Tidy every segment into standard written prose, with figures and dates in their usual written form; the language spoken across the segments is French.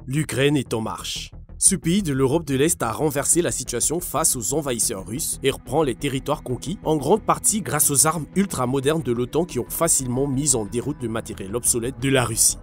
L'Ukraine est en marche. Ce pays de l'Europe de l'Est a renversé la situation face aux envahisseurs russes et reprend les territoires conquis, en grande partie grâce aux armes ultra-modernes de l'OTAN qui ont facilement mis en déroute le matériel obsolète de la Russie.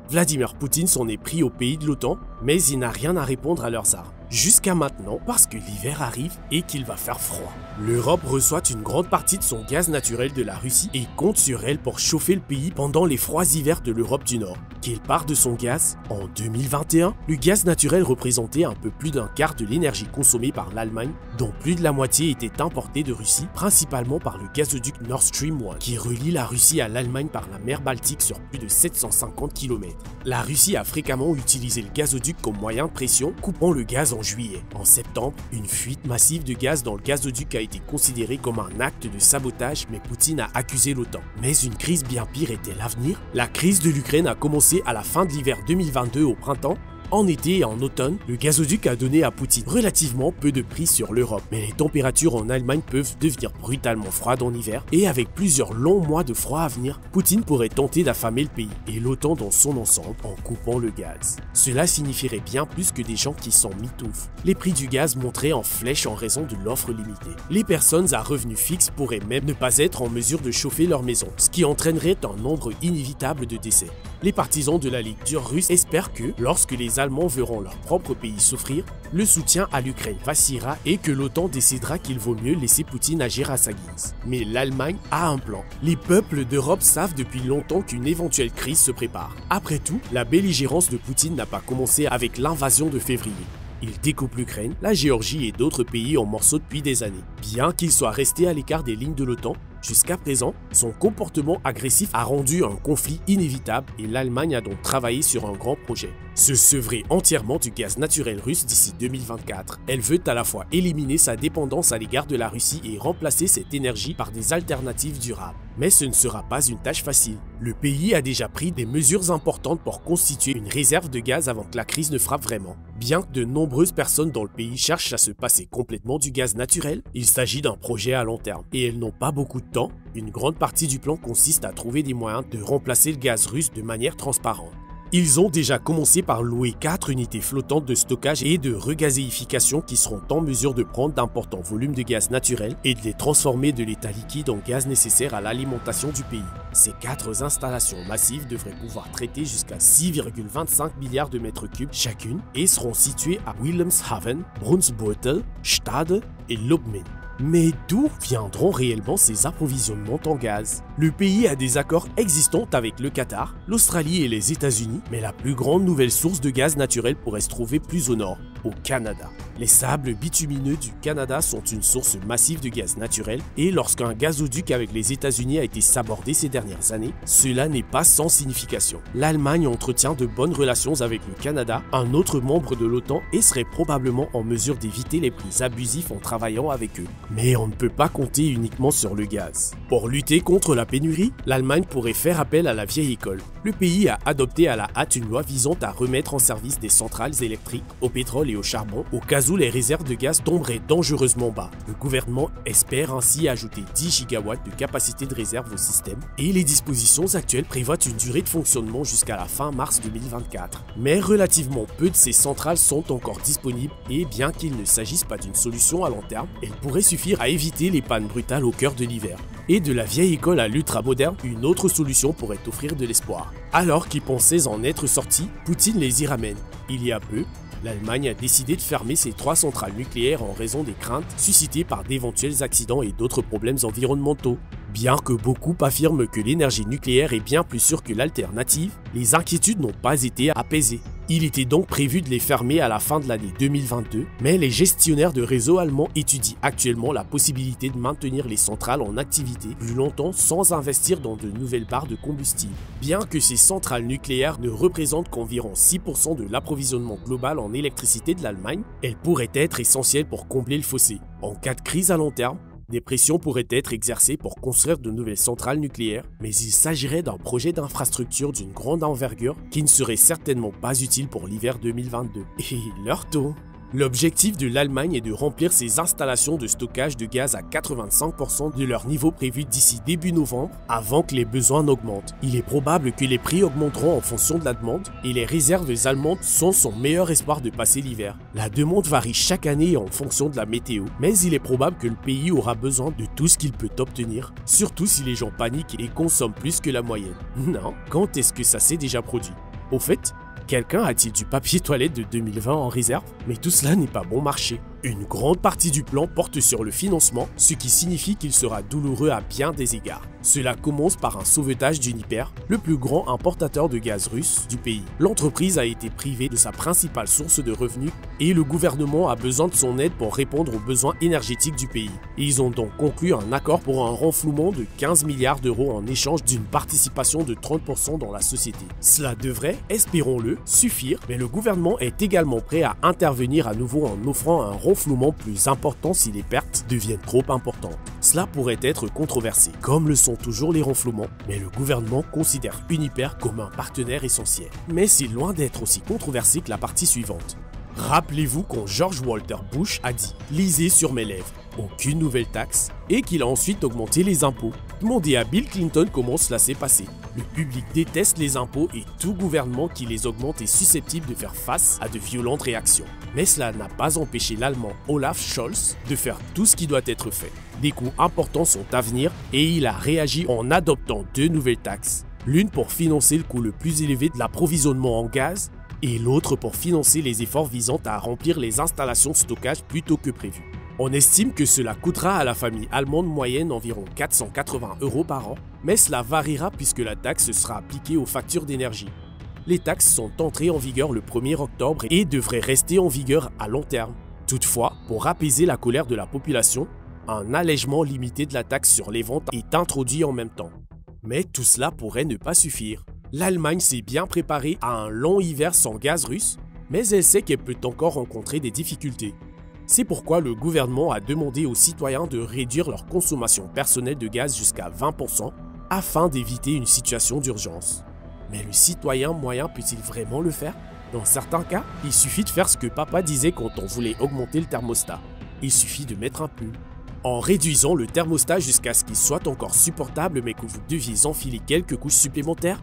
Vladimir Poutine s'en est pris aux pays de l'OTAN, mais il n'a rien à répondre à leurs armes. Jusqu'à maintenant, parce que l'hiver arrive et qu'il va faire froid. L'Europe reçoit une grande partie de son gaz naturel de la Russie et compte sur elle pour chauffer le pays pendant les froids hivers de l'Europe du Nord. Quelle part de son gaz? En 2021, le gaz naturel représentait un peu plus d'un quart de l'énergie consommée par l'Allemagne, dont plus de la moitié était importée de Russie, principalement par le gazoduc Nord Stream 1, qui relie la Russie à l'Allemagne par la mer Baltique sur plus de 750 km. La Russie a fréquemment utilisé le gazoduc comme moyen de pression, coupant le gaz en juillet. En septembre, une fuite massive de gaz dans le gazoduc a été considérée comme un acte de sabotage, mais Poutine a accusé l'OTAN. Mais une crise bien pire était à venir. La crise de l'Ukraine a commencé à la fin de l'hiver 2022 au printemps. En été et en automne, le gazoduc a donné à Poutine relativement peu de prise sur l'Europe. Mais les températures en Allemagne peuvent devenir brutalement froides en hiver et avec plusieurs longs mois de froid à venir, Poutine pourrait tenter d'affamer le pays et l'OTAN dans son ensemble en coupant le gaz. Cela signifierait bien plus que des gens qui s'en mitoufent. Les prix du gaz monteraient en flèche en raison de l'offre limitée. Les personnes à revenus fixes pourraient même ne pas être en mesure de chauffer leur maison, ce qui entraînerait un nombre inévitable de décès. Les partisans de la Ligue dure russe espèrent que, lorsque les Allemands verront leur propre pays souffrir, le soutien à l'Ukraine vacillera et que l'OTAN décidera qu'il vaut mieux laisser Poutine agir à sa guise. Mais l'Allemagne a un plan. Les peuples d'Europe savent depuis longtemps qu'une éventuelle crise se prépare. Après tout, la belligérance de Poutine n'a pas commencé avec l'invasion de février. Il découpe l'Ukraine, la Géorgie et d'autres pays en morceaux depuis des années. Bien qu'il soit resté à l'écart des lignes de l'OTAN, jusqu'à présent, son comportement agressif a rendu un conflit inévitable et l'Allemagne a donc travaillé sur un grand projet. Se sevrer entièrement du gaz naturel russe d'ici 2024. Elle veut à la fois éliminer sa dépendance à l'égard de la Russie et remplacer cette énergie par des alternatives durables. Mais ce ne sera pas une tâche facile. Le pays a déjà pris des mesures importantes pour constituer une réserve de gaz avant que la crise ne frappe vraiment. Bien que de nombreuses personnes dans le pays cherchent à se passer complètement du gaz naturel, il s'agit d'un projet à long terme et elles n'ont pas beaucoup de temps. Une grande partie du plan consiste à trouver des moyens de remplacer le gaz russe de manière transparente. Ils ont déjà commencé par louer 4 unités flottantes de stockage et de regazéification qui seront en mesure de prendre d'importants volumes de gaz naturel et de les transformer de l'état liquide en gaz nécessaire à l'alimentation du pays. Ces 4 installations massives devraient pouvoir traiter jusqu'à 6,25 milliards de mètres cubes chacune et seront situées à Wilhelmshaven, Brunsbüttel, Stade et Lubmin. Mais d'où viendront réellement ces approvisionnements en gaz? Le pays a des accords existants avec le Qatar, l'Australie et les États-Unis, mais la plus grande nouvelle source de gaz naturel pourrait se trouver plus au nord, au Canada. Les sables bitumineux du Canada sont une source massive de gaz naturel et lorsqu'un gazoduc avec les États-Unis a été sabordé ces dernières années, cela n'est pas sans signification. L'Allemagne entretient de bonnes relations avec le Canada, un autre membre de l'OTAN, et serait probablement en mesure d'éviter les prix abusifs en travaillant avec eux. Mais on ne peut pas compter uniquement sur le gaz. Pour lutter contre la pénurie, l'Allemagne pourrait faire appel à la vieille école. Le pays a adopté à la hâte une loi visant à remettre en service des centrales électriques au pétrole et au charbon au cas où les réserves de gaz tomberaient dangereusement bas. Le gouvernement espère ainsi ajouter 10 gigawatts de capacité de réserve au système et les dispositions actuelles prévoient une durée de fonctionnement jusqu'à la fin mars 2024. Mais relativement peu de ces centrales sont encore disponibles et bien qu'il ne s'agisse pas d'une solution à long terme, elles pourraient suffire à éviter les pannes brutales au cœur de l'hiver. Et de la vieille école à l'ultra-moderne, une autre solution pourrait offrir de l'espoir. Alors qu'ils pensaient en être sortis, Poutine les y ramène. Il y a peu, l'Allemagne a décidé de fermer ses 3 centrales nucléaires en raison des craintes suscitées par d'éventuels accidents et d'autres problèmes environnementaux. Bien que beaucoup affirment que l'énergie nucléaire est bien plus sûre que l'alternative, les inquiétudes n'ont pas été apaisées. Il était donc prévu de les fermer à la fin de l'année 2022, mais les gestionnaires de réseau allemands étudient actuellement la possibilité de maintenir les centrales en activité plus longtemps sans investir dans de nouvelles barres de combustible. Bien que ces centrales nucléaires ne représentent qu'environ 6% de l'approvisionnement global en électricité de l'Allemagne, elles pourraient être essentielles pour combler le fossé. En cas de crise à long terme, des pressions pourraient être exercées pour construire de nouvelles centrales nucléaires, mais il s'agirait d'un projet d'infrastructure d'une grande envergure qui ne serait certainement pas utile pour l'hiver 2022. Et leur tour. L'objectif de l'Allemagne est de remplir ses installations de stockage de gaz à 85% de leur niveau prévu d'ici début novembre, avant que les besoins n'augmentent. Il est probable que les prix augmenteront en fonction de la demande et les réserves allemandes sont son meilleur espoir de passer l'hiver. La demande varie chaque année en fonction de la météo, mais il est probable que le pays aura besoin de tout ce qu'il peut obtenir, surtout si les gens paniquent et consomment plus que la moyenne. Non, quand est-ce que ça s'est déjà produit? Au fait, quelqu'un a-t-il du papier toilette de 2020 en réserve? Mais tout cela n'est pas bon marché. Une grande partie du plan porte sur le financement, ce qui signifie qu'il sera douloureux à bien des égards. Cela commence par un sauvetage d'Uniper, le plus grand importateur de gaz russe du pays. L'entreprise a été privée de sa principale source de revenus et le gouvernement a besoin de son aide pour répondre aux besoins énergétiques du pays. Ils ont donc conclu un accord pour un renflouement de 15 milliards d'euros en échange d'une participation de 30% dans la société. Cela devrait, espérons-le, suffire, mais le gouvernement est également prêt à intervenir à nouveau en offrant un renflouement plus important si les pertes deviennent trop importantes. Cela pourrait être controversé, comme le sont toujours les renflouements, mais le gouvernement considère Uniper comme un partenaire essentiel. Mais c'est loin d'être aussi controversé que la partie suivante. Rappelez-vous quand George Walter Bush a dit « Lisez sur mes lèvres, aucune nouvelle taxe » et qu'il a ensuite augmenté les impôts. Demandez à Bill Clinton comment cela s'est passé. Le public déteste les impôts et tout gouvernement qui les augmente est susceptible de faire face à de violentes réactions. Mais cela n'a pas empêché l'Allemand Olaf Scholz de faire tout ce qui doit être fait. Des coûts importants sont à venir et il a réagi en adoptant 2 nouvelles taxes. L'une pour financer le coût le plus élevé de l'approvisionnement en gaz et l'autre pour financer les efforts visant à remplir les installations de stockage plus tôt que prévu. On estime que cela coûtera à la famille allemande moyenne environ 480 € par an, mais cela variera puisque la taxe sera appliquée aux factures d'énergie. Les taxes sont entrées en vigueur le 1er octobre et devraient rester en vigueur à long terme. Toutefois, pour apaiser la colère de la population, un allègement limité de la taxe sur les ventes est introduit en même temps. Mais tout cela pourrait ne pas suffire. L'Allemagne s'est bien préparée à un long hiver sans gaz russe, mais elle sait qu'elle peut encore rencontrer des difficultés. C'est pourquoi le gouvernement a demandé aux citoyens de réduire leur consommation personnelle de gaz jusqu'à 20% afin d'éviter une situation d'urgence. Mais le citoyen moyen peut-il vraiment le faire? Dans certains cas, il suffit de faire ce que papa disait quand on voulait augmenter le thermostat. Il suffit de mettre un pull. En réduisant le thermostat jusqu'à ce qu'il soit encore supportable mais que vous deviez enfiler quelques couches supplémentaires,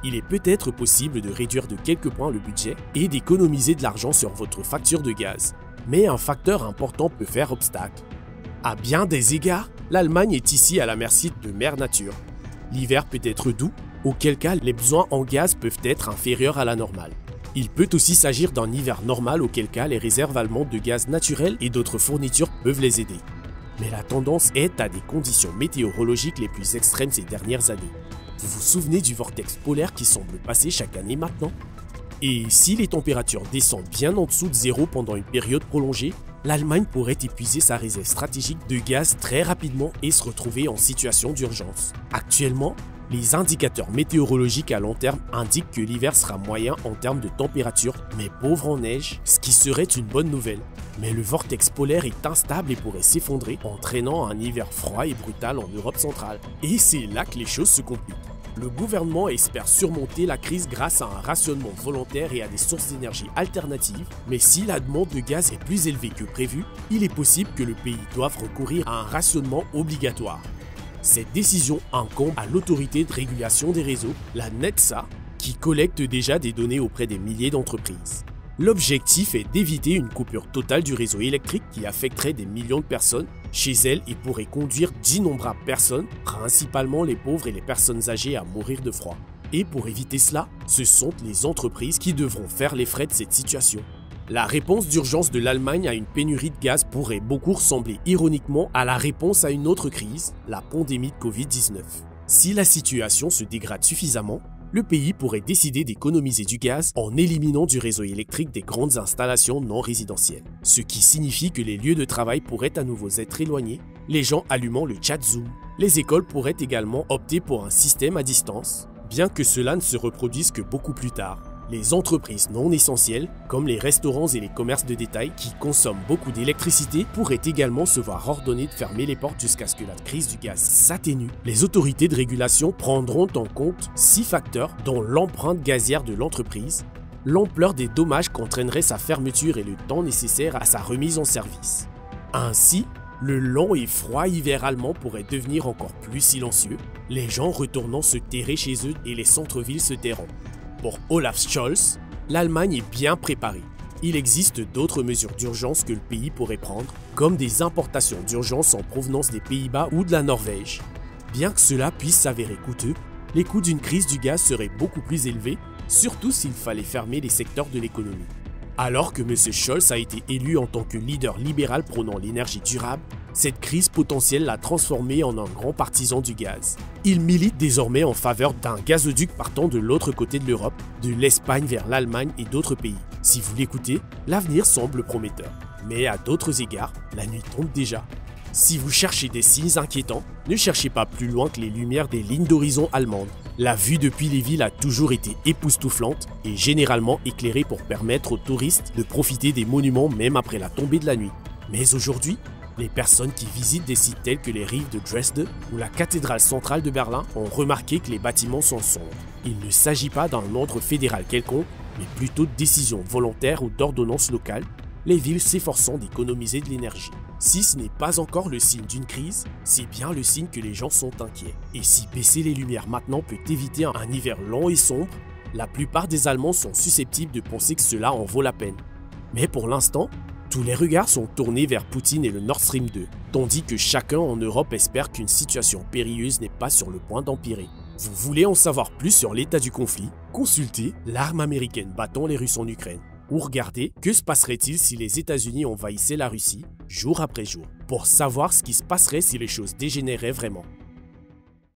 il est peut-être possible de réduire de quelques points le budget et d'économiser de l'argent sur votre facture de gaz. Mais un facteur important peut faire obstacle. À bien des égards, l'Allemagne est ici à la merci de Mère Nature. L'hiver peut être doux, auquel cas les besoins en gaz peuvent être inférieurs à la normale. Il peut aussi s'agir d'un hiver normal, auquel cas les réserves allemandes de gaz naturel et d'autres fournitures peuvent les aider. Mais la tendance est à des conditions météorologiques les plus extrêmes ces dernières années. Vous vous souvenez du vortex polaire qui semble passer chaque année maintenant? Et si les températures descendent bien en dessous de zéro pendant une période prolongée, l'Allemagne pourrait épuiser sa réserve stratégique de gaz très rapidement et se retrouver en situation d'urgence. Actuellement, les indicateurs météorologiques à long terme indiquent que l'hiver sera moyen en termes de température, mais pauvre en neige, ce qui serait une bonne nouvelle. Mais le vortex polaire est instable et pourrait s'effondrer, entraînant un hiver froid et brutal en Europe centrale. Et c'est là que les choses se compliquent. Le gouvernement espère surmonter la crise grâce à un rationnement volontaire et à des sources d'énergie alternatives, mais si la demande de gaz est plus élevée que prévu, il est possible que le pays doive recourir à un rationnement obligatoire. Cette décision incombe à l'autorité de régulation des réseaux, la NETSA, qui collecte déjà des données auprès des milliers d'entreprises. L'objectif est d'éviter une coupure totale du réseau électrique qui affecterait des millions de personnes chez elles et pourrait conduire d'innombrables personnes, principalement les pauvres et les personnes âgées, à mourir de froid. Et pour éviter cela, ce sont les entreprises qui devront faire les frais de cette situation. La réponse d'urgence de l'Allemagne à une pénurie de gaz pourrait beaucoup ressembler ironiquement à la réponse à une autre crise, la pandémie de Covid-19. Si la situation se dégrade suffisamment, le pays pourrait décider d'économiser du gaz en éliminant du réseau électrique des grandes installations non résidentielles. Ce qui signifie que les lieux de travail pourraient à nouveau être éloignés, les gens allumant le chat Zoom. Les écoles pourraient également opter pour un système à distance, bien que cela ne se reproduise que beaucoup plus tard. Les entreprises non essentielles, comme les restaurants et les commerces de détail qui consomment beaucoup d'électricité, pourraient également se voir ordonner de fermer les portes jusqu'à ce que la crise du gaz s'atténue. Les autorités de régulation prendront en compte 6 facteurs, dont l'empreinte gazière de l'entreprise, l'ampleur des dommages qu'entraînerait sa fermeture et le temps nécessaire à sa remise en service. Ainsi, le long et froid hiver allemand pourrait devenir encore plus silencieux, les gens retournant se terrer chez eux et les centres-villes se tairant. Pour Olaf Scholz, l'Allemagne est bien préparée. Il existe d'autres mesures d'urgence que le pays pourrait prendre, comme des importations d'urgence en provenance des Pays-Bas ou de la Norvège. Bien que cela puisse s'avérer coûteux, les coûts d'une crise du gaz seraient beaucoup plus élevés, surtout s'il fallait fermer les secteurs de l'économie. Alors que M. Scholz a été élu en tant que leader libéral prônant l'énergie durable, cette crise potentielle l'a transformé en un grand partisan du gaz. Il milite désormais en faveur d'un gazoduc partant de l'autre côté de l'Europe, de l'Espagne vers l'Allemagne et d'autres pays. Si vous l'écoutez, l'avenir semble prometteur. Mais à d'autres égards, la nuit tombe déjà. Si vous cherchez des signes inquiétants, ne cherchez pas plus loin que les lumières des lignes d'horizon allemandes. La vue depuis les villes a toujours été époustouflante et généralement éclairée pour permettre aux touristes de profiter des monuments même après la tombée de la nuit. Mais aujourd'hui, les personnes qui visitent des sites tels que les rives de Dresde ou la cathédrale centrale de Berlin ont remarqué que les bâtiments sont sombres. Il ne s'agit pas d'un ordre fédéral quelconque, mais plutôt de décisions volontaires ou d'ordonnances locales, les villes s'efforçant d'économiser de l'énergie. Si ce n'est pas encore le signe d'une crise, c'est bien le signe que les gens sont inquiets. Et si baisser les lumières maintenant peut éviter un hiver long et sombre, la plupart des Allemands sont susceptibles de penser que cela en vaut la peine. Mais pour l'instant, tous les regards sont tournés vers Poutine et le Nord Stream 2, tandis que chacun en Europe espère qu'une situation périlleuse n'est pas sur le point d'empirer. Vous voulez en savoir plus sur l'état du conflit? Consultez l'arme américaine battant les Russes en Ukraine. Ou regardez que se passerait-il si les États-Unis envahissaient la Russie jour après jour, pour savoir ce qui se passerait si les choses dégénéraient vraiment.